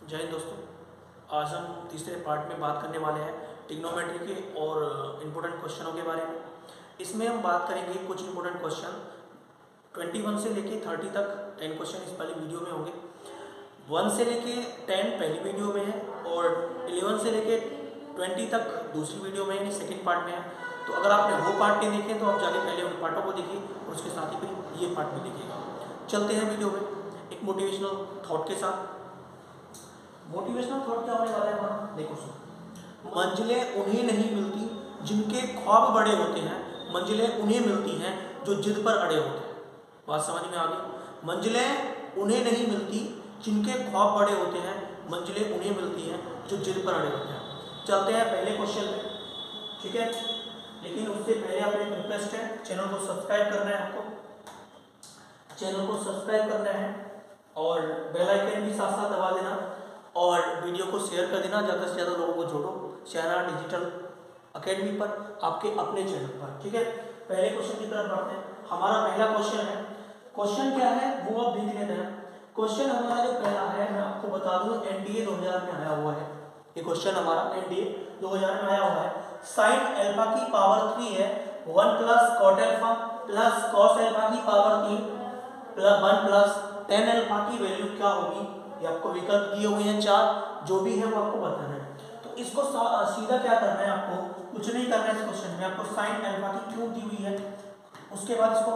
जय हिंद दोस्तों। आज हम तीसरे पार्ट में बात करने वाले हैं ट्रिग्नोमेट्री के और इम्पोर्टेंट क्वेश्चनों के बारे में। इसमें हम बात करेंगे कुछ इम्पोर्टेंट क्वेश्चन 21 से लेके 30 तक 10 क्वेश्चन इस पहली वीडियो में होंगे। 1 से लेके 10 पहली वीडियो में है और 11 से लेके 20 तक दूसरी वीडियो में है, सेकेंड पार्ट में है। तो अगर आपने वो पार्ट नहीं देखे तो आप जाके पहले उन पार्टों को देखिए और उसके साथ ही फिर ये पार्ट भी देखिएगा। चलते हैं वीडियो में एक मोटिवेशनल थॉट के साथ। मोटिवेशनल थॉट क्या होने वाला है हमारा, देखो सुनो। मंजिलें उन्हें नहीं मिलती जिनके ख्वाब बड़े होते हैं, मंजिलें उन्हें मिलती हैं जो जिद पर अड़े होते हैं। बात समझ में आ गई? मंजिलें उन्हें नहीं मिलती जिनके ख्वाब बड़े होते हैं, मंजिलें उन्हें मिलती हैं जो जिद पर अड़े होते हैं। चलते हैं पहले क्वेश्चन में, ठीक है। लेकिन उससे पहले आप एक रिक्वेस्ट है, चैनल को सब्सक्राइब करना है, आपको चैनल को सब्सक्राइब करना है और बेल आइकन भी साथ साथ दबा देना और वीडियो को शेयर कर देना, ज़्यादा से ज़्यादा लोगों को जोड़ो शहना डिजिटल अकेडमी पर, आपके अपने चैनल पर, ठीक है। पहले क्वेश्चन की तरफ बढ़ते हैं। हमारा पहला क्वेश्चन है, क्वेश्चन क्या है वो आप देख लेते हैं। क्वेश्चन हमारा जो पहला है, मैं आपको बता दूं, एनडीए 2000 में आया हुआ है। ये क्वेश्चन हमारा एनडीए 2000 में आया हुआ है। साइन अल्फा की पावर 3 है 1 plus cot alpha plus cos alpha की power 3 plus 1 plus tan alpha की वैल्यू क्या होगी। ये आपको विकल्प दिए हुए हैं 4, जो भी है वो आपको बताना है। तो इसको सीधा क्या करना है, आपको कुछ नहीं करना है इस क्वेश्चन में। आपको साइन अल्फा की क्यों दी हुई है, उसके बाद इसको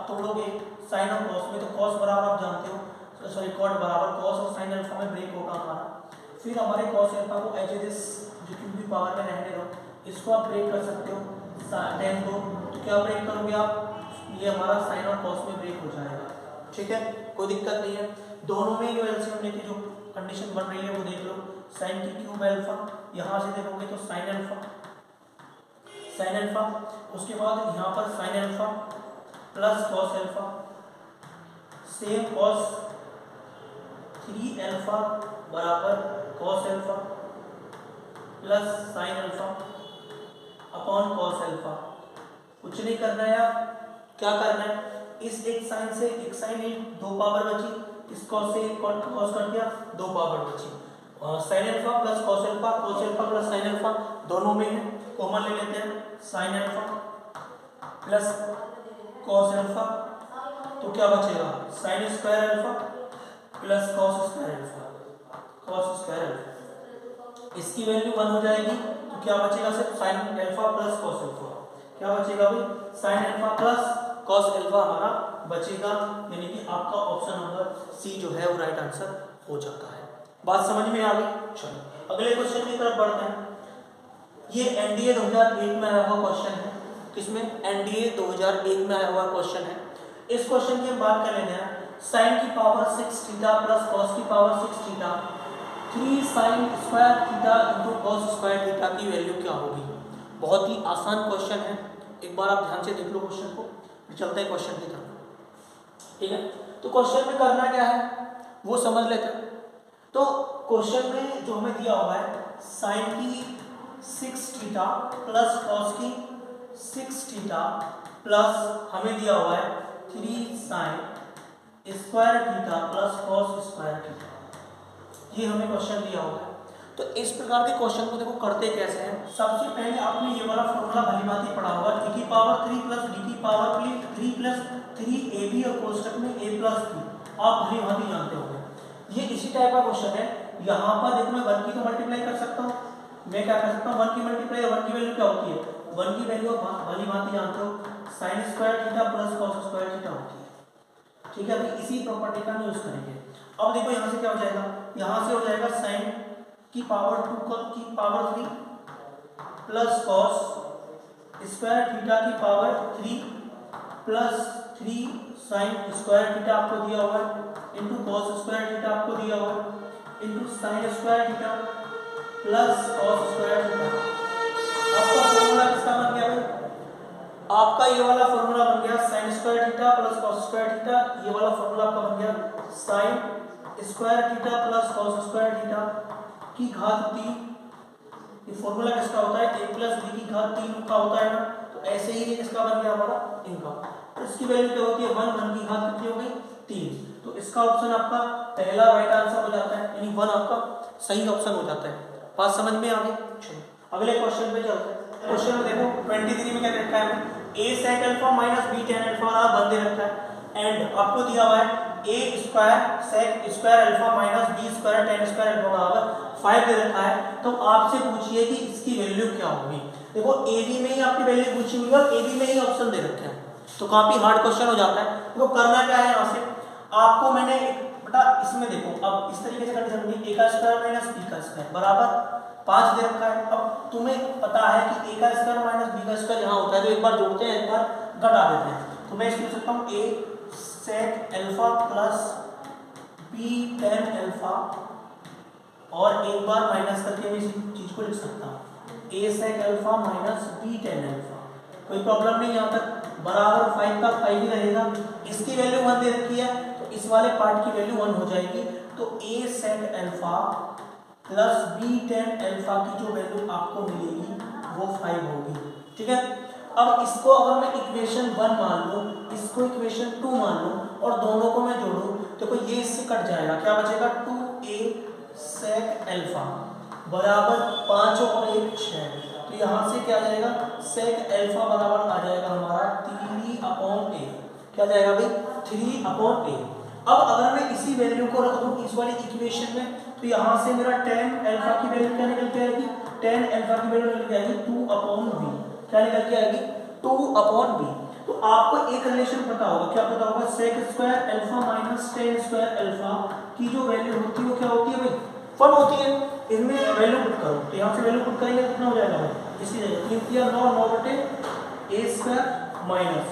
तोड़ोगे साइन और कॉस में, तो कॉस बराबर आप जानते हो, सॉरी कॉट बराबर कॉस और साइन अल्फा में ब्रेक होगा हमारा। फिर हमारे कॉस अल्फा को एज इट इज जो कि भी पावर में रहने दो, इसको आप ब्रेक कर सकते हो 10 को, तो क्या ब्रेक करोगे आप, ये हमारा साइन और कॉस में ब्रेक हो जाएगा, ठीक है, कोई दिक्कत नहीं है। दोनों में जो एलसीएम लेके जो कंडीशन बन रही है वो देख लो। साइन की क्यूब अल्फा, यहाँ से देखोगे तो साइन अल्फा, उसके बाद यहाँ पर sine alpha plus cos alpha, same cos 3 alpha बराबर cos alpha plus sine alpha upon cos alpha. कुछ नहीं करना है, आप क्या करना है, इस एक साइन से एक साइन 2 पावर बची, इस कॉस से कॉस कट गया, 2 पावर बची। Sign alpha plus cos alpha, cos alpha plus sine alpha दोनों में है, कॉमन ले लेते हैं, sign alpha plus cos alpha, तो क्या बचेगा, sine square alpha plus cos square alpha, cos square alpha. इसकी वैल्यू 1 हो जाएगी, तो क्या बचेगा, सिर्फ sign alpha plus cos alpha. क्या बचेगा भाई, sign alpha plus cos alpha हमारा बचेगा, यानी कि आपका ऑप्शन नंबर सी जो है वो राइट आंसर हो जाता है। बात समझ में आ गई? चलो अगले क्वेश्चन की तरफ बढ़ते हैं। ये एनडीए 2001 में आया हुआ क्वेश्चन है। किसमें? एनडीए 2001 में आया हुआ क्वेश्चन है। इस क्वेश्चन की हम बात कर लेते हैं। साइन की पावर 6 थीटा प्लस कॉस की power 6 theta 3 sine square theta into cos square theta की वैल्यू क्या होगी। बहुत ही आसान क्वेश्चन है, एक बार आप ध्यान से देख लो क्वेश्चन को, चलते हैं क्वेश्चन की तरफ, ठीक है। तो क्वेश्चन में करना क्या है वो समझ लेते हैं। तो क्वेश्चन में जो हमें दिया हुआ है, साइन की 6 थीटा प्लस कॉस की 6 थीटा प्लस हमें दिया हुआ है 3 sine square theta plus cos square theta, ये हमें क्वेश्चन दिया हुआ है। तो इस प्रकार के क्वेश्चन को देखो करते कैसे हैं। सबसे पहले आपने ये वाला फॉर्मूला भलीभांति पढ़ा होगा, e की पावर 3 प्लस d की पावर 3 प्लस 3ab और कोष्टक में a प्लस 3 आप भलीभांति जानते होंगे। ये इसी टाइप का क्वेश्चन है। यहाँ पर देखो मैं 1 की तो मल्टीप्लाई कर सकता हूँ, मैं क्या कर सकता हूँ 1 की मल्टीप्लाई, 1 की वैल्यू क्या होती है, 1 की वैल्यू भलीभांति जानते हो, sign square theta plus cos square theta होती है, ठीक है। अभी इसी प्रॉपर्टी का हम यूज करेंगे। अब देखो यहाँ से क्या हो जाएगा, यहाँ से हो जाएगा साइन की पावर 2 की power 3 plus cos square theta की power 3 plus 3 sine square theta आपको दिया हुआ है इंटू कॉस स्क्वायर थीटा आपको दिया हुआ है into sine square theta plus cos square theta. आपका फॉर्मूला किसका बन गया भाई, आपका ये वाला फॉर्मूला बन गया sign square theta plus cos square theta. ये वाला फॉर्मूला आपका बन गया sign square theta plus cos square theta की घात 3। ये फॉर्मूला किसका होता है, a प्लस b की घात 3 का होता है ना। तो ऐसे ही ये किसका बन गया हमारा, इनका। तो इसकी वैल्यू क्या होती है, 1 की घात कितनी हो गई 3। तो इसका ऑप्शन आपका पहला राइट आंसर हो जाता है, यानी 1 आपका सही ऑप्शन हो जाता है। बात समझ में आ गई? चलो अगले क्वेश्चन पे चलते हैं। क्वेश्चन में देखो 23 में क्या रखा है, a sec alpha minus b tan alpha बंदे रखा है, एंड आपको दिया हुआ है a square sec square alpha minus b square tan square alpha बराबर 5 दे रखा है। तो आपसे पूछिए कि इसकी वैल्यू क्या होगी। देखो a b में ही आपकी वैल्यू पूछी हुई है और a b में ही ऑप्शन दे रखे हैं, तो काफी हार्ड क्वेश्चन हो जाता है। तो करना क्या है, यहाँ से आपको मैंने बेटा इसमें देखो अब इस तरीके से कंडीशन दी, a का स्क्वायर माइनस b का स्क्वायर बराबर 5 दे रखा है। अब तुम्हें पता है कि a का स्क्वायर माइनस b का स्क्वायर यहाँ होता है, तो एक बार जोड़ते हैं एक बार घटा देते हैं। तो मैं इसको लिख सकता हूँ a sec alpha plus b tan alpha, और एक बार माइनस करके मैं इस चीज को लिख सकता हूँ a sec alpha minus b tan alpha. कोई प्रॉब्लम नहीं यहाँ तक, बराबर 5 का 5 ही रहेगा। इसकी वैल्यू 1 दे रखी है, तो इस वाले पार्ट की वैल्यू 1 हो जाएगी। तो a sec alpha plus b tan alpha की जो वैल्यू आपको मिलेगी वो 5 होगी, ठीक है। अब इसको अगर मैं इक्वेशन 1 मान लूं, इसको इक्वेशन 2 मान लूं और दोनों को मैं जोड़ूं, देखो ये इससे कट जाएगा, क्या बचेगा 2a sec अल्फा बराबर 5 और 1 6। तो यहाँ से क्या आ जाएगा sec अल्फा बराबर आ जाएगा हमारा 3/a, क्या जाएगा भाई 3/a। अब अगर मैं इसी वैल्यू को रख दूं इस वाली इक्वेशन में, तो यहाँ से मेरा tan अल्फा की वैल्यू क्या निकल के आएगी, tan अल्फा की वैल्यू निकल के आएगी 2/b, क्या निकल के आएगी 2/b। तो आपको एक रिलेशन पता होगा, क्या पता होगा, sec square alpha minus tan square alpha की जो वैल्यू होती है वो क्या होती है भाई 1 होती है। इनमें वैल्यू पुट करो, तो यहाँ से वैल्यू पुट करेंगे कितना हो जाएगा भाई, इसी जगह 3 या 9 बटे a स्क्वायर माइनस,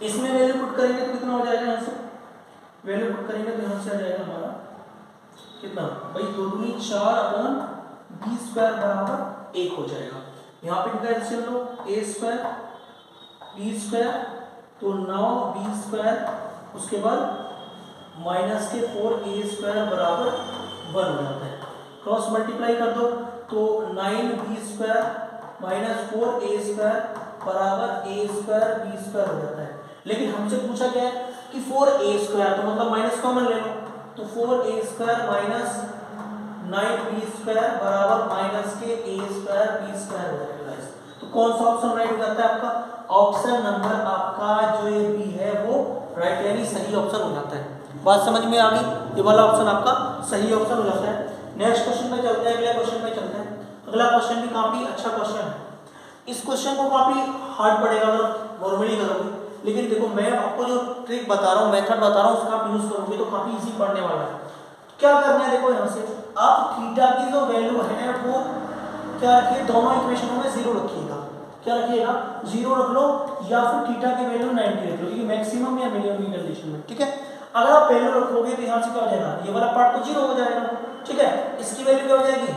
इसमें वैल्यू पुट करेंगे तो कितना हो जाएगा, यहाँ से वैल्यू पुट करेंगे तो यहाँ से आ जाएगा हमारा कितना भाई 2 दूनी 4/b स्क्वायर बराबर 1 हो जाएगा। यहाँ पे इनका LCM low, a square b square तो 9b स्क्वायर, उसके बाद माइनस के 4a स्क्वायर बराबर 1 हो जाता है। क्रॉस मल्टीप्लाई कर दो तो 9b square minus 4a square बराबर a स्क्वायर b स्क्वायर हो जाता है। लेकिन हमसे पूछा गया है कि 4a स्क्वायर, तो मतलब माइनस कॉमन ले लो, तो 4a square minus 9b square बराबर माइनस के a स्क्वायर b स्क्वायर हो जाएगा। तो कौन सा ऑप्शन राइट हो जाता है आपका, ऑप्शन नंबर आपका जो ये बी है वो राइट यानी सही ऑप्शन हो जाता है। बात समझ में आ गई, ये वाला ऑप्शन आपका सही ऑप्शन हो जाता है। नेक्स्ट क्वेश्चन पे चलते हैं, अगले क्वेश्चन पे चलते हैं। अगला क्वेश्चन भी काफी अच्छा क्वेश्चन है, इस क्वेश्चन को काफी हार्ड पड़ेगा अगर नॉर्मली करोगे, लेकिन देखो मैं आपको जो ट्रिक बता रहा हूँ, मेथड बता रहा हूँ, उसका आप यूज करोगे तो काफी इजी पढ़ने वाला है। क्या करना है, देखो यहाँ से आप थीटा की जो वैल्यू है वो क्या रखिए, दोनों इक्वेशनों में 0 रखिएगा, क्या रखिएगा 0 रख लो, या फिर थीटा की वैल्यू 90 रख लो, क्योंकि मैक्सिमम या मिनिमम की कंडीशन में, ठीक है। अगर आप वैल्यू रखोगे तो यहाँ से क्या हो जाएगा, ये वाला पार्ट तो 0 हो जाएगा, ठीक है। इसकी वैल्यू क्या हो जाएगी,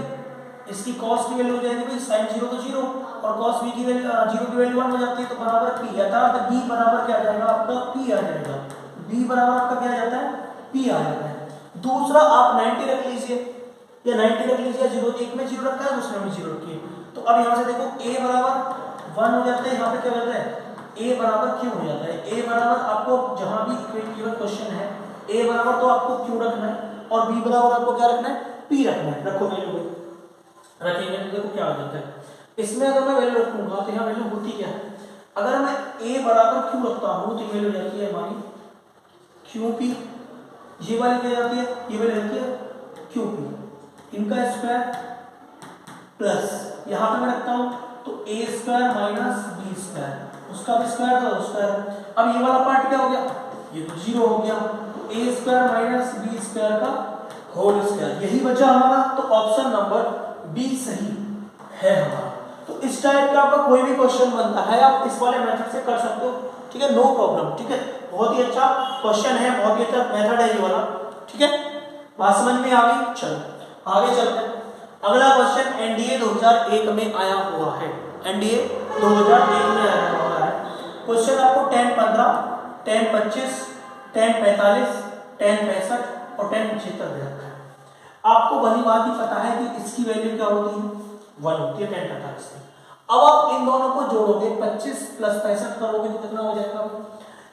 इसकी cos की वैल्यू हो जाएगी भाई sin 0 तो 0 और cos b की वैल्यू 0 की वैल्यू 1 हो जाती है, तो बराबर p, अर्थात b बराबर क्या आ जाएगा आपका p आ जाएगा, b बराबर आपका क्या आ जाता है p आ जाता है। दूसरा आप 90 रख लीजिए या 90 रख लीजिए, 0 एक में 0 रखा है दूसरे में 0 रखिए, तो अब यहाँ से देखो a बराबर 1 हो जाता है, यहाँ पे क्या होता है a बराबर q हो जाता है। a बराबर आपको जहाँ भी इक्वेशन क्वेश्चन है a बराबर तो आपको q रखना है और b बराबर आपको क्या रखना है p रखना है। रखो वैल्यू रखेंगे तो देखो क्या हो जाता है। इसमें अगर मैं वैल्यू रखूंगा तो यहाँ वैल्यू होती क्या है, अगर मैं a बराबर q रखता हूँ तो वैल्यू जाती है हमारी qp, ये वाली क्या जाती है, ये वैल्यू जाती है qp, इनका स्क्वायर प्लस यहाँ पे मैं रखता हूँ तो a square minus b square, उसका भी स्क्वायर था स्क्वायर। अब ये वाला पार्ट क्या हो गया, ये तो 0 हो गया, तो a square minus b square का होल स्क्वायर, यही बचा हमारा। तो ऑप्शन नंबर बी सही है हमारा। तो इस टाइप का आपका कोई भी क्वेश्चन बनता है आप इस वाले मेथड से कर सकते हो, ठीक है, नो प्रॉब्लम, ठीक है। बहुत ही अच्छा क्वेश्चन है, बहुत ही अच्छा मेथड है ये वाला, ठीक है। बात समझ में आ गई, चलो आगे चलते हैं। अगला क्वेश्चन एनडीए 2001 में आया हुआ है, एनडीए 2001 में आया हुआ है। क्वेश्चन आपको 10-15, 10-25, 10-45, 10-65 और 10-75 दे रखा है। आपको भली बात ही पता है कि इसकी वैल्यू क्या होती है 1 होती है 10-45 की। अब आप इन दोनों को जोड़ोगे 25 + 65 करोगे तो कितना हो जाएगा,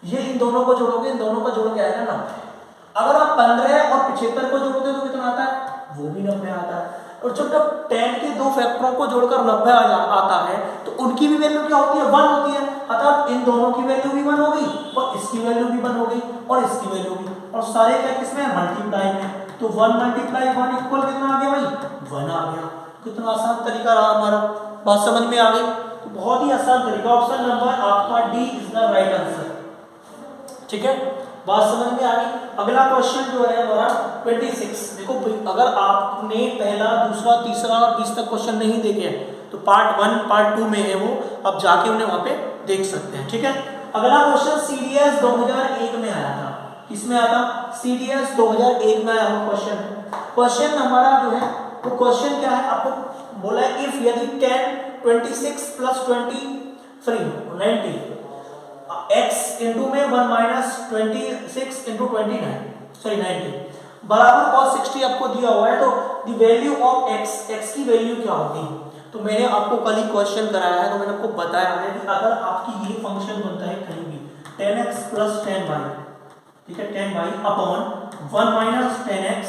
ये इन दोनों को जोड़ोगे, इन दोनों को जोड़ के आएगा 90। अगर आप 15 और 75 को जोड़ते हो तो कितना आता है, वो भी 90 आता है। और जब 10 के दो फैक्टरों को जोड़कर 90 आता है तो उनकी भी वैल्यू क्या होती है, 1 होती है। अतः इन दोनों की वैल्यू भी 1 हो गई और इसकी वैल्यू भी 1 हो गई और इसकी वैल्यू भी, और सारे क्या किसमें, मल्टीप्लाई में। तो 1 मल्टीप्लाई 1 इक्वल कितना आ गया भाई, 1 आ गया। कितना आसान तरीका रहा हमारा, बात समझ में आ गई। तो बहुत ही आसान तरीका, ऑप्शन नंबर आपका D is the right answer. ठीक है, बात समझ में आ गई। अगला क्वेश्चन जो है हमारा 26। देखो अगर आपने पहला, दूसरा, तीसरा और 20 तक क्वेश्चन नहीं देखे हैं तो पार्ट 1 पार्ट 2 में है वो, अब जाके उन्हें वहां पे देख सकते हैं। ठीक है, अगला क्वेश्चन सीडीएस 2001 में आया था। किसमें आया था, सीडीएस 2001 में आया हुआ क्वेश्चन। क्वेश्चन हमारा जो है वो क्वेश्चन क्या है, आपको बोला है इफ यदि 10 26 प्लस 90 x इंटू में 1 माइनस 26 इंटू 90 बराबर cos 60 आपको दिया हुआ है, तो द वैल्यू ऑफ x की वैल्यू क्या होगी। तो मैंने आपको कल ही क्वेश्चन कराया है, तो मैंने आपको बताया है कि अगर आपकी ये फंक्शन बनता है कहीं भी 10x प्लस 10y, ठीक है, 10y upon 1 minus 10x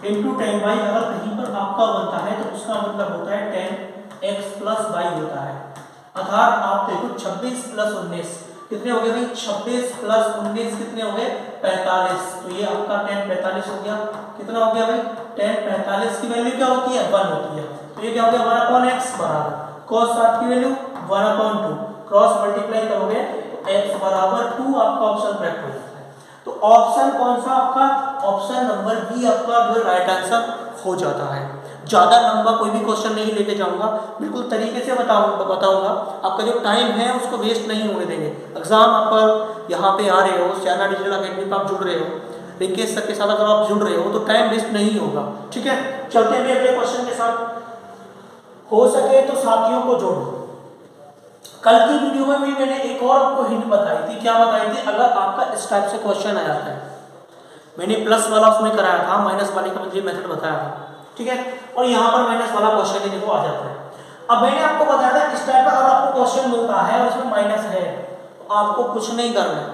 into 10y, अगर कहीं पर आपका बनता है तो उसका मतलब होता है 10x प्लस y होता है। अर्थात आप देखो 26 प्लस 19 कितने हो गए भाई, 26 प्लस 19 कितने हो गए, 45। तो ये आपका 10 45 हो गया। कितना हो गया भाई, 10 45 की वैल्यू क्या होती है, 1 होती है। तो ये क्या हो गया, 1 अपॉन x बराबर cos 60 की वैल्यू 1 अपॉन 2, क्रॉस मल्टीप्लाई करोगे तो x बराबर 2 आपका ऑप्शन करेक्ट हो जाता है। तो ऑप्शन कौन सा आपका, ऑप्शन नंबर बी आपका जो राइट आंसर हो जाता है। ज्यादा लंबा कोई भी क्वेश्चन नहीं लेके जाऊंगा, बिल्कुल तरीके से बताऊंगा। आपका जो टाइम है उसको वेस्ट नहीं होने देंगे। एग्जाम आप यहाँ पे आ रहे हो, चाइना डिजिटल अकेडमी पर आप जुड़ रहे हो, रिकेश सर के साथ अगर आप जुड़ रहे हो तो टाइम वेस्ट नहीं होगा। ठीक है, चलते हैं अगले क्वेश्चन के साथ। हो सके तो साथियों को जोड़ो। कल की वीडियो में भी मैंने एक और आपको हिंट बताई थी। क्या बताई थी, अगर आपका इस टाइप से क्वेश्चन आ जाता है, मैंने प्लस वाला उसमें कराया था, माइनस वाले का मुझे मेथड बताया था। ठीक है, और यहाँ पर माइनस वाला क्वेश्चन ही देखो आ जाता है। अब मैंने आपको बताया था इस टाइप का अगर आपको क्वेश्चन मिलता है और उसमें माइनस है तो आपको कुछ नहीं करना है,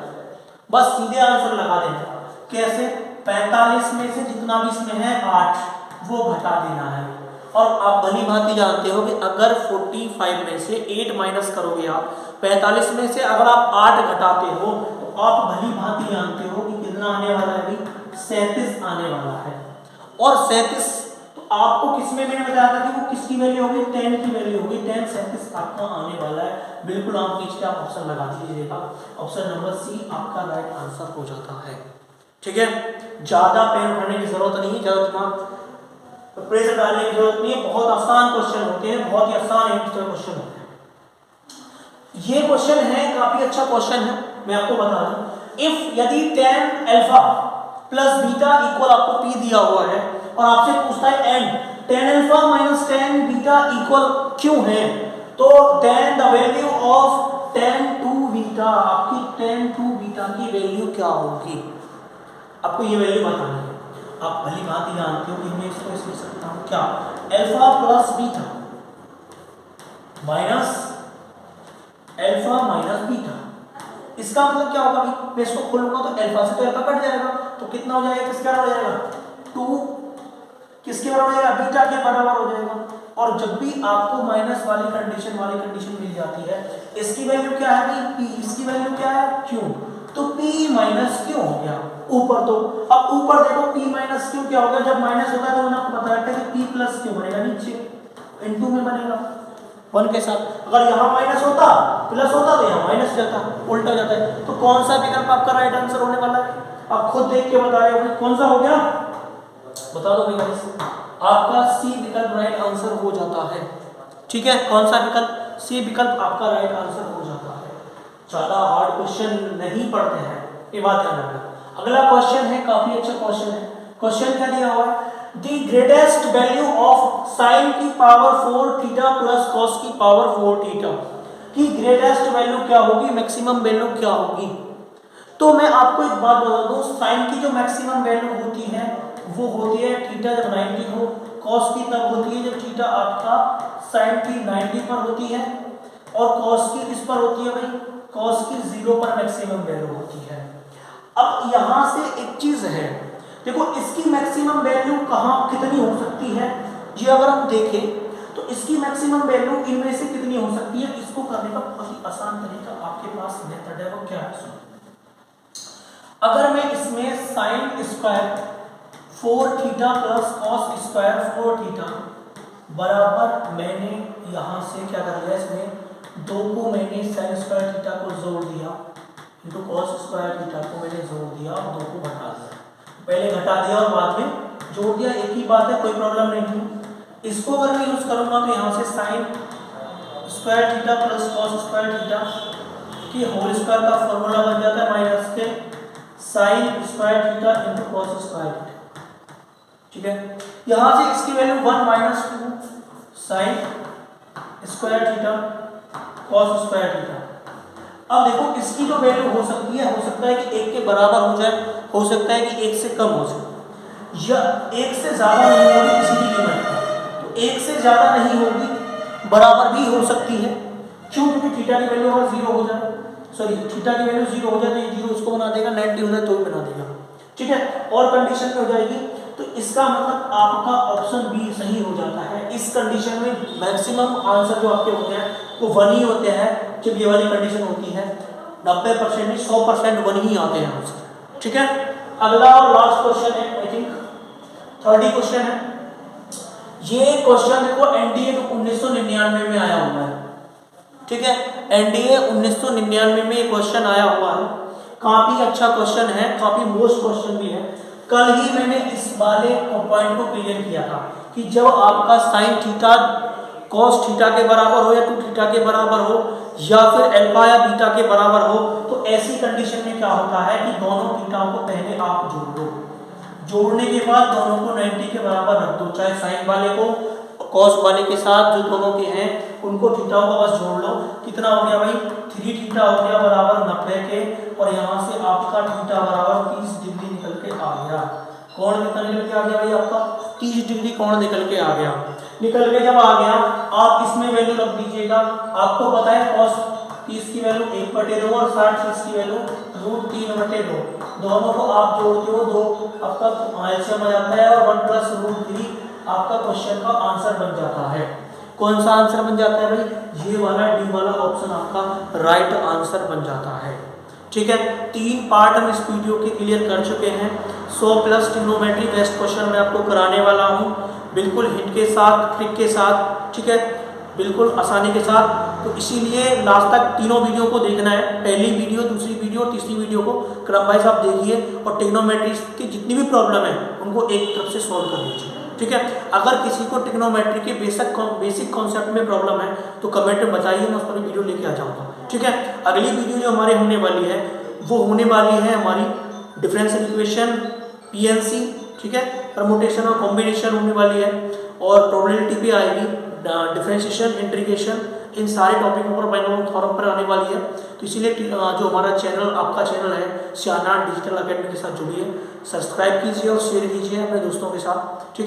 बस सीधे आंसर लगा देना। कैसे, 45 में से जितना भी इसमें है 8 वो घटा देना है। और आप भली भांति जानते हो कि अगर 45 में से 8 माइनस करोगे आप 45 में से अगर आप 8 घटाते हो तो आप भली भांति जानते हो कि कितना आने वाला है भाई, 37 आने वाला है। और 37 तो आपको किसमें मैंने बताया था कि वो किसकी वैल्यू होगी, 10 की वैल्यू होगी। 10 37 आपका आने वाला है। बिल्कुल आप नीचे आप ऑप्शन लगा दीजिएगा, ऑप्शन नंबर सी आपका राइट आंसर हो जाता है। ठीक है, ज्यादा पेन पढ़ने की जरूरत नहीं है, ज्यादा दिमाग प्रेशर डालने की जरूरत नहीं है। बहुत आसान क्वेश्चन होते हैं, बहुत ही आसान क्वेश्चन होते हैं। ये क्वेश्चन है, काफी अच्छा क्वेश्चन है, मैं आपको बता दूं। इफ यदि 10 अल्फा प्लस बीटा इक्वल आपको p दिया हुआ है और आपसे पूछता है n 10 alpha minus 10 beta equal क्यों है, तो then the value of 10 to beta, आपकी 10 टू बीटा की वैल्यू क्या होगी, आपको ये वैल्यू बतानी है। आप भली बात ही जानते हो कि मैं इसको लिख सकता हूं क्या, alpha plus beta minus alpha minus beta. इसका मतलब क्या होगा भाई, मैं इसको खोलूंगा तो अल्फा से तो अल्फा कट जाएगा, तो कितना हो जाएगा, किसके बराबर हो जाएगा, 2 किसके बराबर हो जाएगा, बीटा के बराबर हो जाएगा। और जब भी आपको माइनस वाली कंडीशन मिल जाती है, इसकी वैल्यू क्या है भाई, p, इसकी वैल्यू क्या है, q, तो p माइनस क्यों हो गया ऊपर। तो अब ऊपर देखो p माइनस क्यों क्या होगा, जब माइनस होता है तो मैंने आपको बताया था कि p प्लस क्यों बनेगा, नीचे इनटू में बनेगा 1 के साथ। अगर यहाँ माइनस होता प्लस होता तो यहाँ माइनस जाता, उल्टा जाता है। तो कौन सा विकल्प आपका राइट आंसर होने वाला है, आप खुद देख के बताइए कौन सा हो गया, बता दो भैया। आपका सी विकल्प राइट आंसर हो जाता है। ठीक है, कौन सा विकल्प, सी विकल्प आपका राइट आंसर हो जाता है। ज्यादा हार्ड क्वेश्चन नहीं पढ़ते हैं, ये बात ध्यान रखना। अगला क्वेश्चन है, काफी अच्छा क्वेश्चन है। क्वेश्चन क्या दिया हुआ है, the greatest value of sine की पावर 4 थीटा प्लस कॉस की पावर 4 थीटा की ग्रेटेस्ट वैल्यू क्या होगी, मैक्सिमम वैल्यू क्या होगी। तो मैं आपको एक बात बता दूं, साइन की जो मैक्सिमम वैल्यू होती है वो होती है थीटा जब 90 हो, कॉस की तब होती है जब थीटा आपका साइन की 90 पर होती है, और कॉस की किस पर होती है भाई, कॉस की 0 पर मैक्सिमम वैल्यू होती है। अब यहां से एक चीज है, देखो इसकी मैक्सिमम वैल्यू कहां कितनी हो सकती है, ये अगर हम देखें तो इसकी मैक्सिमम वैल्यू इनमें से कितनी हो सकती है। इसको करने का बहुत ही आसान तरीका आपके पास मेथड है, वो क्या है सुनो। अगर मैं इसमें sine square 4 theta plus cos square 4 theta बराबर, मैंने यहां से क्या कर लिया, इसमें 2 को मैंने साइन स्क्वायर थीटा को जोड़ दिया इनटू कॉस स्क्वायर थीटा को मैंने जोड़ दिया और 2 को घटा दिया, पहले घटा दिया और बाद में जोड़ दिया, एक ही बात है, कोई प्रॉब्लम नहीं है। इसको अगर मैं यूज करूंगा तो यहाँ से sign square theta plus cos square theta की होल स्क्वायर का फॉर्मूला बन जाता है माइनस के sign square theta into cos square theta, ठीक है। यहाँ से इसकी value 1 minus 2 sign square theta cos square theta. अब देखो इसकी जो वैल्यू हो सकती है, हो सकता है कि 1 के बराबर हो जाए, हो सकता है कि 1 से कम हो जाए, या 1 से ज्यादा नहीं होगी किसी की कीमत, तो 1 से ज्यादा नहीं होगी, बराबर भी हो सकती है, क्यों, क्योंकि थीटा की वैल्यू अगर 0 हो जाए, सॉरी थीटा की वैल्यू 0 हो जाए तो ये 0 उसको बना देगा, 90 हो जाए तो भी बना देगा, ठीक है। और कंडीशन में हो जाएगी, तो इसका मतलब आपका ऑप्शन बी सही हो जाता है। इस कंडीशन में मैक्सिमम आंसर जो आपके होते हैं वो 1 ही होते हैं, जब ये वाली कंडीशन होती है 90% नहीं 100% 1 ही आते हैं आंसर, ठीक है। अगला और लास्ट क्वेश्चन है, आई थिंक 30 क्वेश्चन है। ये क्वेश्चन देखो एनडीए 1999 में आया हुआ है, ठीक है, एनडीए 1999 में ये क्वेश्चन आया हुआ है, काफी अच्छा क्वेश्चन है, काफी मोस्ट क्वेश्चन भी है। कल ही मैंने इस वाले पॉइंट को क्लियर किया था कि जब आपका साइन थीटा कॉस थीटा के बराबर हो या 2 थीटा के बराबर हो या फिर अल्फा या बीटा के बराबर हो, तो ऐसी कंडीशन में क्या होता है कि दोनों थीटाओं को पहले आप जोड़ दो, जोड़ने के बाद दोनों को 90 के बराबर रख दो, चाहे साइन वाले को कॉस वाले के साथ जो दोनों के हैं उनको थीटाओं को बस जोड़ लो। कितना हो गया भाई, 3 थीटा हो गया बराबर 90 के, और यहाँ से आपका थीटा बराबर 30 डिग्री निकल के आ गया। कोण कितना निकल के आ गया भाई, आपका 30 डिग्री कोण निकल के आ गया। निकल के जब आ गया आप इसमें वैल्यू रख दीजिएगा, आपको पता है कॉस 30 की वैल्यू 1/2 और 60 की वैल्यू √3/2, दोनों को आप जोड़ते हो, 2 आपका एलसीएम आ जाता है और 1 + √3 आपका क्वेश्चन का आंसर बन जाता है। कौन सा आंसर बन जाता है भाई, ये वाला डी वाला ऑप्शन आपका राइट आंसर बन जाता है, ठीक है। 3 पार्ट हम इस वीडियो के क्लियर कर चुके हैं। 100+ ट्रिग्नोमेट्री बेस्ट क्वेश्चन मैं आपको कराने वाला हूँ, बिल्कुल हिंट के साथ, ट्रिक के साथ, ठीक है, बिल्कुल आसानी के साथ। तो इसीलिए लास्ट तक तीनों वीडियो को देखना है, पहली वीडियो, दूसरी वीडियो और तीसरी वीडियो को क्रम वाइज आप देखिए, और ट्रिग्नोमेट्री की जितनी भी प्रॉब्लम है उनको एक तरफ से सॉल्व कर लीजिए, ठीक है। अगर किसी को ट्रिग्नोमेट्री के बेसिक कॉन्सेप्ट में प्रॉब्लम है तो कमेंट में बताइए, मैं उस पर वीडियो लेके आ जाऊँगा, ठीक है। अगली वीडियो जो हमारे होने वाली है वो होने वाली है हमारी डिफरेंशियल इक्वेशन, पीएनसी, ठीक है, परमुटेशन और कॉम्बिनेशन होने वाली है, और प्रोबेबिलिटी भी आएगी, डिफरेंशिएशन, इंटीग्रेशन, इन सारे टॉपिकों पर मैंने फॉरम पर आने वाली है। तो इसीलिए जो हमारा चैनल, आपका चैनल है सियाना डिजिटल अकेडमी के साथ जुड़िए, सब्सक्राइब कीजिए और शेयर कीजिए अपने दोस्तों के साथ, ठीक है।